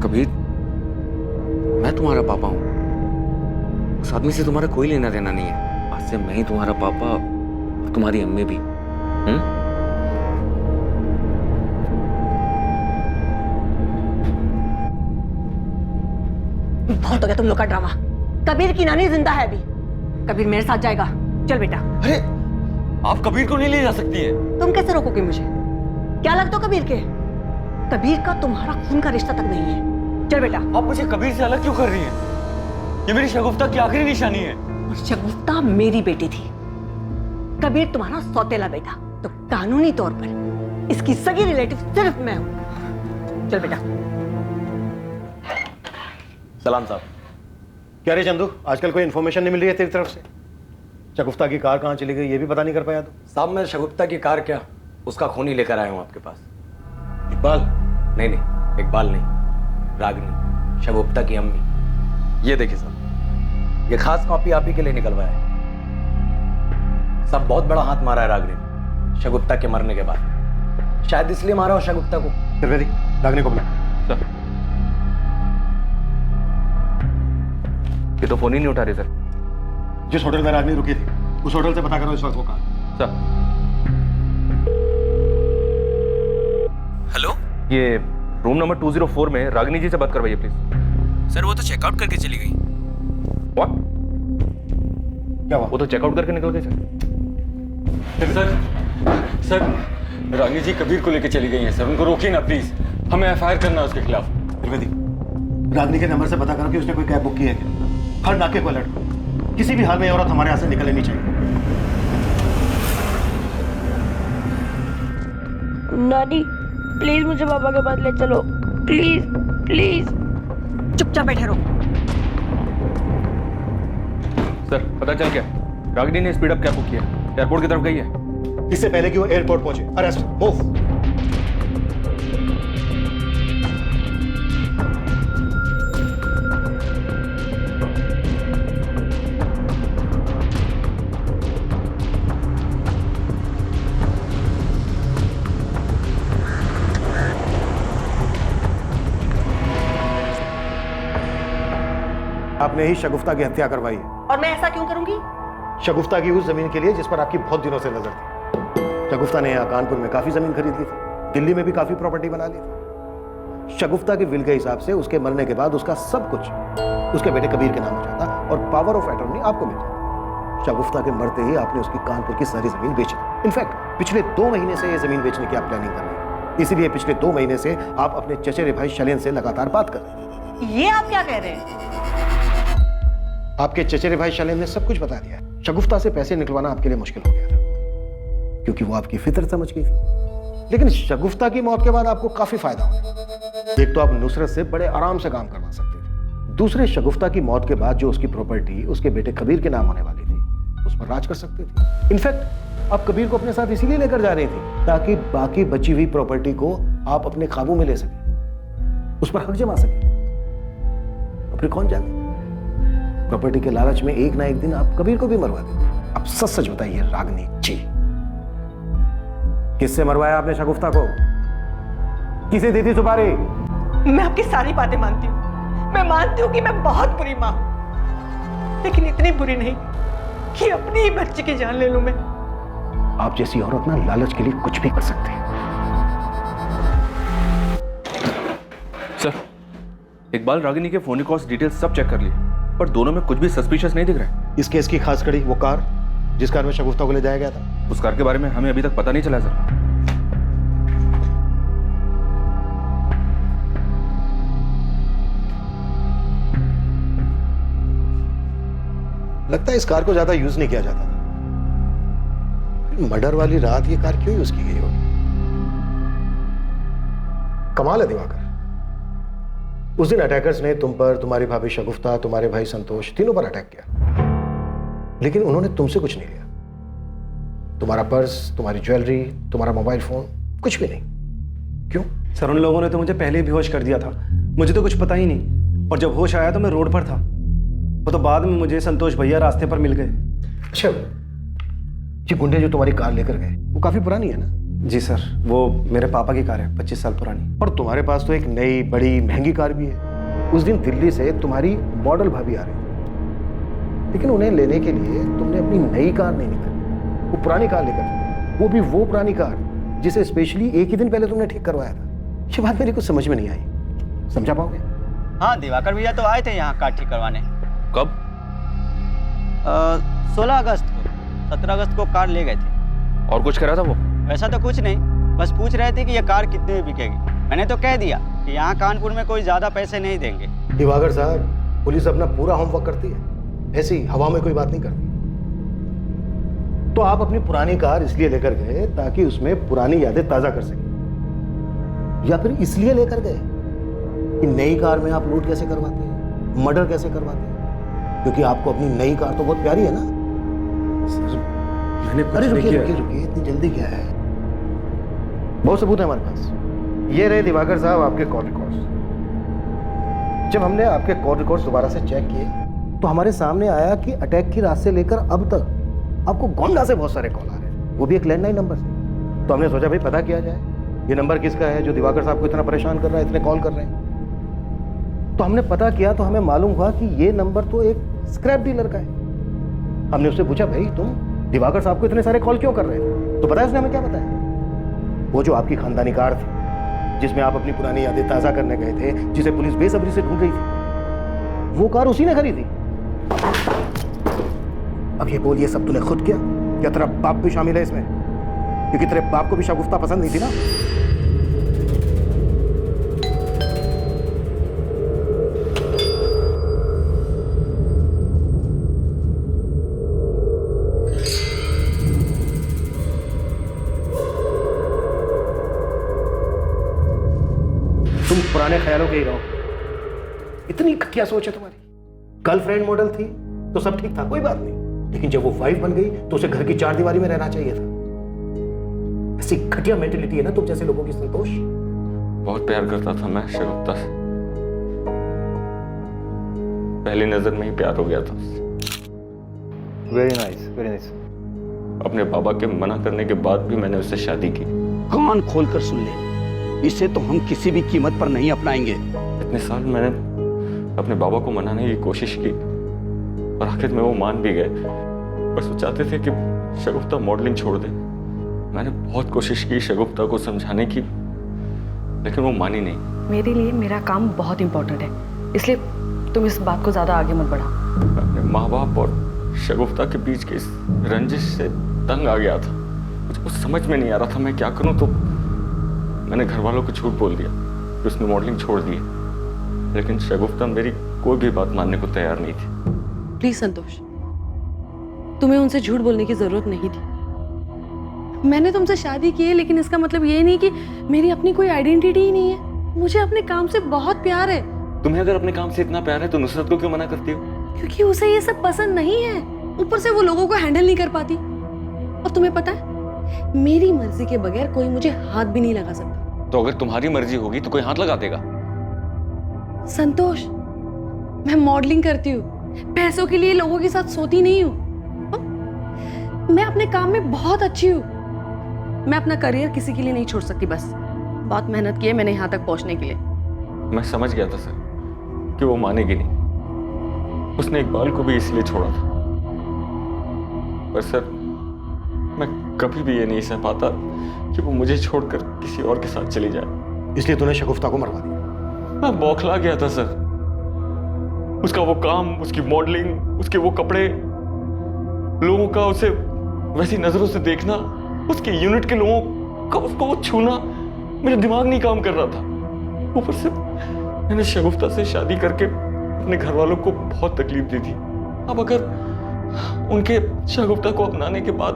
कबीर, मैं तुम्हारा पापा हूं, उस आदमी से तुम्हारा कोई लेना देना नहीं है। आज से मैं ही तुम्हारा पापा और तुम्हारी अम्मी भी। बहुत हो गया तुम लोग का ड्रामा। कबीर की नानी जिंदा है अभी। कबीर मेरे साथ जाएगा। चल बेटा। अरे आप कबीर को नहीं ले जा सकती है। तुम कैसे रोकोगे मुझे? क्या लगता हो कबीर के? कबीर का तुम्हारा खून का रिश्ता तक नहीं है। चल बेटा। आप मुझे कबीर से अलग क्यों कर रही हैं? ये मेरी शगुफ्ता की आखिरी निशानी है। और शगुफ्ता मेरी बेटी थी, कबीर तुम्हारा सौतेला बेटा। तो कानूनी तौर पर इसकी सगी रिलेटिव सिर्फ मैं हूं। चल बेटा। सलाम साहब। क्या रे चंदू, आजकल कोई इन्फॉर्मेशन नहीं मिल रही है तेरी तरफ से? शगुफ्ता की कार कहाँ चली गई ये भी पता नहीं कर पाया तो? साहब मैं शगुफ्ता की कार क्या, उसका खून ही लेकर आया हूँ आपके पास। इकबाल? नहीं, इकबाल नहीं, रागिनी, शगुफ्ता की अम्मी। ये देखिए साहब, ये खास कॉपी आप ही के लिए निकलवाया है। सब बहुत बड़ा हाथ मारा है रागिनी ने शगुफ्ता के मरने के बाद। शायद इसलिए मारा हो शगुफ्ता को। त्रिवेदी, रागिनी को बुला। सर ये तो फोन ही नहीं उठा रही सर। जिस होटल में रागिनी रुकी थी उस होटल से पता करो इस वक्त वो कहाँ। सर हेलो, ये रूम नंबर 204 में रागिनी जी से बात करवाइए प्लीज। सर वो तो चेकआउट करके चली गई। व्हाट? क्या हुआ? वो तो चेकआउट करके निकल गई सर रागिनी जी कबीर को लेकर चली गई हैं सर। उनको रोकिए ना प्लीज, हमें एफआईआर करना है उसके खिलाफ। त्रिवेदी, रागिनी के नंबर से पता करो कि उसने कोई कैब बुक की है क्या? हर नाके को अलर्ट करो। किसी भी हाल में ये औरत हमारे यहाँ से निकलनी चाहिए। नानी प्लीज मुझे पापा के पास ले चलो, प्लीज प्लीज। चुपचाप बैठे रहो। सर पता चल गया, रागिनी ने स्पीड अप कैब बुक किया, एयरपोर्ट की तरफ गई है। इससे पहले कि वो एयरपोर्ट पहुंचे, अरेस्ट, मूव। आपने ही शगुफ्ता की हत्या करवाई है। और मैं ऐसा क्यों करूंगी? शगुफ्ता की उस जमीन के लिए जिस पर आपकी बहुत दिनों से नजर थी। शगुफ्ता ने यहाँ कानपुर में काफी जमीन खरीद ली थी, दिल्ली में भी काफी प्रॉपर्टी बना ली थी। शगुफ्ता के विल के हिसाब से उसके मरने के बाद उसका सब कुछ उसके बेटे कबीर के नाम हो जाता और पावर ऑफ अटॉर्नी आपको मिल जाता। शगुफ्ता के मरते ही आपने उसकी कानपुर की सारी जमीन बेच दी। इनफैक्ट पिछले 2 महीने से ये जमीन बेचने की आप प्लानिंग कर रहे हैं, इसीलिए पिछले 2 महीने से आप अपने चचेरे भाई शैलेंद्र से लगातार बात कर रहे हैं। ये आप क्या कह रहे हैं? आपके चचेरे भाई शैलेंद्र ने सब कुछ बता दिया। शगुफ्ता से पैसे निकलवाना आपके लिए मुश्किल हो गया था क्योंकि वो आपकी फितरत समझ गई थी। लेकिन शगुफ्ता की मौत के बाद आपको काफी फायदा हुआ। एक तो आप नुसरत से बड़े आराम से काम करवा सकते थे, दूसरे शगुफ्ता की मौत के बाद जो उसकी प्रॉपर्टी उसके बेटे कबीर के नाम होने वाली थी उस पर राज कर सकते थे। इनफैक्ट आप कबीर को अपने साथ इसीलिए लेकर जा रही थी ताकि बाकी बची हुई प्रॉपर्टी को आप अपने काबू में ले सके, उस पर हक जमा सके। और फिर कौन जाने, प्रॉपर्टी के लालच में एक ना एक दिन आप कबीर को भी मरवा देंगे। अब सच सच बताइए रागिनी जी, किससे मरवाया आपने शगुफ्ता को? किसे दी थी सुपारी? मैं आपकी सारी बातें मानती हूँ। मैं मानती हूँ कि मैं बहुत बुरी माँ हूँ, लेकिन इतनी बुरी नहीं कि अपनी ही बच्चे की जान ले लूं मैं। आप जैसी औरत ना लालच के लिए कुछ भी कर सकते हैं। सर इकबाल रागिनी के फोन कॉल्स डिटेल्स सब चेक कर लिए, पर दोनों में कुछ भी सस्पिशियस नहीं दिख रहा है। इस केस की खास कड़ी वो कार जिस कार में शगुफ्ता को ले जाया गया था, उस कार के बारे में हमें अभी तक पता नहीं चला सर। लगता है इस कार को ज्यादा यूज नहीं किया जाता था। मर्डर वाली रात ये कार क्यों यूज की गई होगी? कमाल है दिवाकर, उस दिन अटैकर्स ने तुम पर, तुम्हारी भाभी शगुफ्ता, तुम्हारे भाई संतोष, तीनों पर अटैक किया, लेकिन उन्होंने तुमसे कुछ नहीं लिया। तुम्हारा पर्स, तुम्हारी ज्वेलरी, तुम्हारा मोबाइल फोन, कुछ भी नहीं। क्यों? सर उन लोगों ने तो मुझे पहले ही बेहोश कर दिया था, मुझे तो कुछ पता ही नहीं। और जब होश आया तो मैं रोड पर था। वो तो बाद में मुझे संतोष भैया रास्ते पर मिल गए। अच्छा, ये गुंडे जो तुम्हारी कार लेकर गए वो काफी पुरानी है ना? जी सर, वो मेरे पापा की कार है, 25 साल पुरानी। और तुम्हारे पास तो एक नई बड़ी महंगी कार भी है। उस दिन दिल्ली से तुम्हारी मॉडल भाभी आ रही थी, लेकिन उन्हें लेने के लिए तुमने अपनी नई कार नहीं निकाली, वो पुरानी कार लेकर, वो भी वो पुरानी कार जिसे स्पेशली एक ही दिन पहले तुमने ठीक करवाया था। ये बात मेरी कुछ समझ में नहीं आई, समझा पाओगे? हाँ, दिवाकर भैया तो आए थे यहाँ कार ठीक करवाने। कब? 16 अगस्त को, 17 अगस्त को कार ले गए थे। और कुछ करा था वो? वैसा तो कुछ नहीं, बस पूछ रहे थे कि ये कार कितने में बिकेगी। मैंने तो कह दिया कि यहाँ कानपुर में कोई ज़्यादा पैसे नहीं देंगे। दिवाकर साहब, पुलिस अपना पूरा होमवर्क करती है, ऐसी हवा में कोई बात नहीं करती। तो आप अपनी पुरानी कार इसलिए लेकर गए ताकि उसमें पुरानी यादें ताज़ा कर सकें, या फिर इसलिए लेकर गए कि नई कार में आप लूट कैसे करवाते हैं, मर्डर कैसे करवाते हैं? क्योंकि आपको अपनी नई कार तो बहुत प्यारी है ना। मैंने अरे रुकिए, इतनी जल्दी क्या है? बहुत सबूत है हमारे पास। ये रहे दिवाकर साहब आपके कॉल रिकॉर्ड्स। जब हमने आपके कॉल रिकॉर्ड्स दोबारा से चेक किए तो हमारे सामने आया कि अटैक की रात से लेकर अब तक आपको गोंडा से बहुत सारे कॉल आ रहे हैं, वो भी एक लैंडलाइन नंबर से। तो हमने सोचा भाई पता किया जाए ये नंबर किसका है जो दिवाकर साहब को इतना परेशान कर रहा है, इतने कॉल कर रहे हैं। तो हमने पता किया तो हमें मालूम हुआ कि ये नंबर तो एक स्क्रैप डीलर का है। हमने उससे पूछा, भाई तुम दिवाकर साहब को इतने सारे कॉल क्यों कर रहे थे? तो पता है उसने हमें क्या बताया? वो जो आपकी खानदानी कार थी जिसमें आप अपनी पुरानी यादें ताज़ा करने गए थे, जिसे पुलिस बेसब्री से ढूंढ रही थी, वो कार उसी ने खरीदी। अब ये बोल, ये सब तूने खुद किया या तेरा बाप भी शामिल है इसमें? क्योंकि तेरे बाप को भी शगुफ्ता पसंद नहीं थी ना। तुम पुराने ख्यालों के ही रहो। इतनी घटिया सोच है तुम्हारी। गर्लफ्रेंड मॉडल थी तो सब ठीक था, कोई बात नहीं, लेकिन जब वो वाइफ बन गई तो उसे घर की चार दीवारी में रहना चाहिए था। ऐसी घटिया मेंटेलिटी है ना तुम जैसे लोगों की, संतोष। बहुत प्यार करता था मैं शगुफ्ता से, पहली नजर में ही प्यार हो गया था। Very nice, very nice. अपने बाबा के मना करने के बाद भी मैंने उससे शादी की। कान खोलकर सुन ले, इसे तो हम किसी भी कीमत पर नहीं अपनाएंगे। इतने साल मैंने अपने बाबा को मनाने की कोशिश की और आखिर में वो मान भी गए। बस वो चाहते थे कि शगुफ्ता मॉडलिंग छोड़ दे। मैंने बहुत कोशिश की शगुफ्ता को समझाने की, लेकिन वो मानी नहीं। मेरे लिए मेरा काम बहुत इंपॉर्टेंट है, इसलिए तुम इस बात को ज्यादा आगे मत बढ़ाओ। अपने माँ बाप और शगुफ्ता के बीच के इस रंजिश से तंग आ गया था। मुझे कुछ समझ में नहीं आ रहा था मैं क्या करूं, तो मैंने घर वालों को झूठ बोल दिया कि उसने मॉडलिंग छोड़ दी, लेकिन शगुफ्ता मेरी कोई भी बात मानने को तैयार नहीं थी। प्लीज संतोष, तुम्हें उनसे झूठ बोलने की जरूरत नहीं थी। मैंने तुमसे शादी की है, लेकिन इसका मतलब ये नहीं कि मेरी अपनी कोई आइडेंटिटी ही नहीं है। मुझे अपने काम से बहुत प्यार है। तुम्हें अगर अपने काम से इतना प्यार है तो नुसरत को क्यों मना करती हो? क्योंकि उसे ये सब पसंद नहीं है, ऊपर से वो लोगों को हैंडल नहीं कर पाती। और तुम्हें पता है, मेरी मर्जी के बगैर कोई मुझे हाथ भी नहीं लगा सकता। तो अगर तुम्हारी मर्जी होगी तो कोई हाथ लगा देगा? संतोष, मैं मॉडलिंग करती हूँ, पैसों के लिए लोगों के साथ सोती नहीं हूँ। मैं अपने काम में बहुत अच्छी हूँ। मैं अपना करियर किसी के लिए नहीं छोड़ सकती। बस बहुत मेहनत की है मैंने यहाँ तक पहुँचने के लिए। मैं समझ गया था सर कि वो मानेगी नहीं। उसने इकबाल को भी इसलिए छोड़ा था, पर सर मैं कभी भी ये नहीं सह पाता कि वो मुझे छोड़कर किसी और के साथ चली जाए। इसलिए तूने शगुफ्ता को मरवा दिया? मैं बौखला गया था सर। उसका वो काम, उसकी मॉडलिंग, उसके वो कपड़े, लोगों का उसे वैसी नजरों से देखना, उसके यूनिट के लोगों का उसको वो छूना, मेरा दिमाग नहीं काम कर रहा था। ऊपर से मैंने शगुफ्ता से शादी करके अपने घर वालों को बहुत तकलीफ दी थी। अब अगर उनके शगुफ्ता को अपनाने के बाद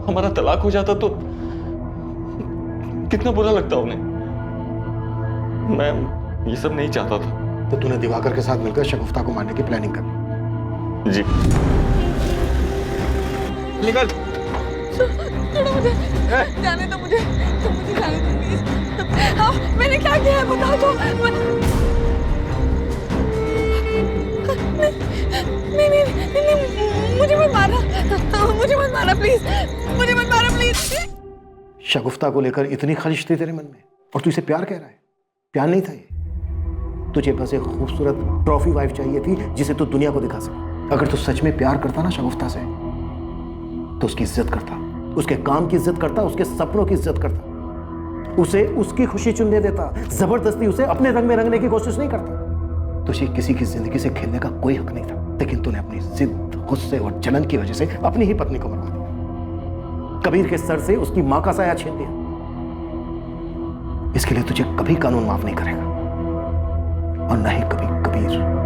हमारा तलाक हो जाता तो कितना बुरा लगता उन्हें। मैं ये सब नहीं चाहता था। तो तूने दिवाकर के साथ मिलकर शगुफ्ता को मारने की प्लानिंग कर? जी। निकल। छोड़ो मुझे, जाने दो मुझे जाने दो प्लीज। हाँ, मैंने क्या किया है बताओ तो। नहीं, मुझे मत मारना, मुझे मत मारना प्लीज, मुझे मत मारना प्लीज। शगुफ्ता को लेकर इतनी खलिश थी तेरे मन में और तू इसे प्यार कह रहा है? प्यार नहीं था ये, तुझे बस एक खूबसूरत ट्रॉफी वाइफ चाहिए थी जिसे तू दुनिया को दिखा सके। अगर तू सच में प्यार करता ना शगुफ्ता से तो उसकी इज्जत करता, उसके काम की इज्जत करता, उसके सपनों की इज्जत करता, उसे उसकी खुशी चुनने देता, जबरदस्ती उसे अपने रंग में रंगने की कोशिश नहीं करता। तुझे किसी की जिंदगी से खेलने का कोई हक नहीं था। लेकिन तूने अपनी जिद, गुस्से और जलन की वजह से अपनी ही पत्नी को मरवा दिया। कबीर के सर से उसकी मां का साया छीन लिया। इसके लिए तुझे कभी कानून माफ नहीं करेगा और न ही कभी कबीर।